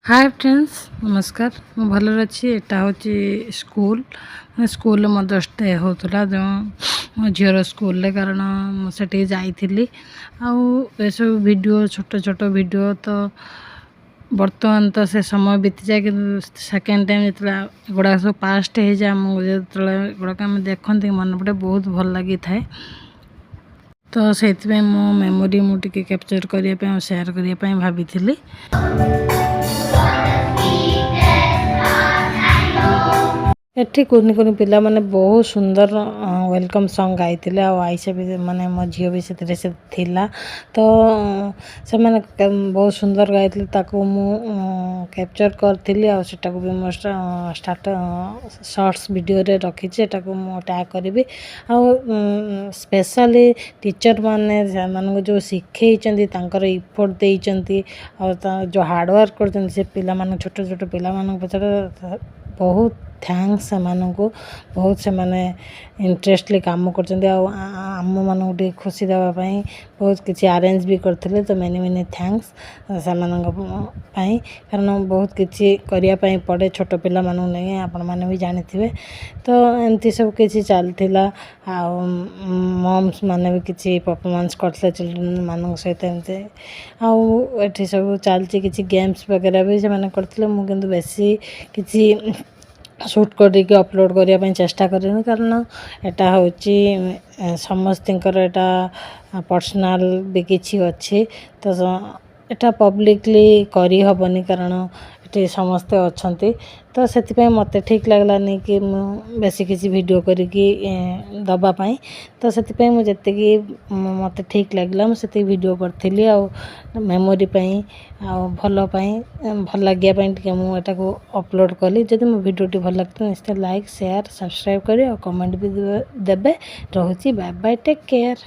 Hi friends नमस्कार मु भलर अच्छी एटा हूँ स्कूल स्कूल मो जस्ट डे होता जो मो झीर स्कूल कारण मुझे जाइली सब वीडियो छोट छोट वीडियो तो बर्तमान तो से समय बीती जाए कि सेकेंड टाइम जो गुड़ा सब पास्ट हो जाए जो गुड़ाक आम देखते मन पटे बहुत भल लगी थाए तो से मो मेमोरी मुझे कैप्चर करने और सेयार करने भाभी। एठी कुनी कुनी पिला माने बहुत सुंदर वेलकम सॉन्ग गाइथिले आ आइसा भी माने मो झियो भी से थिला तो से माने बहुत सुंदर गाइथिले ताको मु कैप्चर करथिली आ सेटा को भी मो स्टार्ट शॉर्ट्स वीडियो रे रखी छे एटा को मो टैग करबी आ स्पेशली टीचर माने माने जो सिखै चंदी तांकर इफोर्ट देई चंती आ जो हार्ड वर्क करचंदी से पिला माने छोट छोट पिला माने पछर बहुत थैंक्स से बहुत से माने इंटरेस्टली काम करचंदी आम मानू खुशी देवाई बहुत किसी अरेंज भी करते तो मेनी मेनी थैंक्स से कारण बहुत किसी करने पड़े छोट पिला मानू नहीं आपण मैंने भी जानी थे तो एमती सब किसी चलता मम्स माने भी किसी परफॉर्मेंस करते चिल्ड्रन मान सहित एमती आठी सब चलती किसी गेम्स वगैरह भी से करते मुझे बेसी किसी शूट करके अपलोड करने चेष्टा करें कारण एटा हूँ समस्तर एटा पर्सनाल भी किसी अच्छी तो एटा पब्लिकली करी हबनी कारण ये समस्ते अच्छा तो से मत ठीक लगलानी कि बेसी किसी वीडियो करके दबापाई तो से मुझे मत ठीक लगला मुझे वीडियो करी आ मेमोरी भल लगे मुझे अपलोड कली जब मो वीडियो भल लगता निश्चय लाइक शेयर सब्सक्राइब करें और कमेंट भी देवे रोची बाय बाय टेक केयर।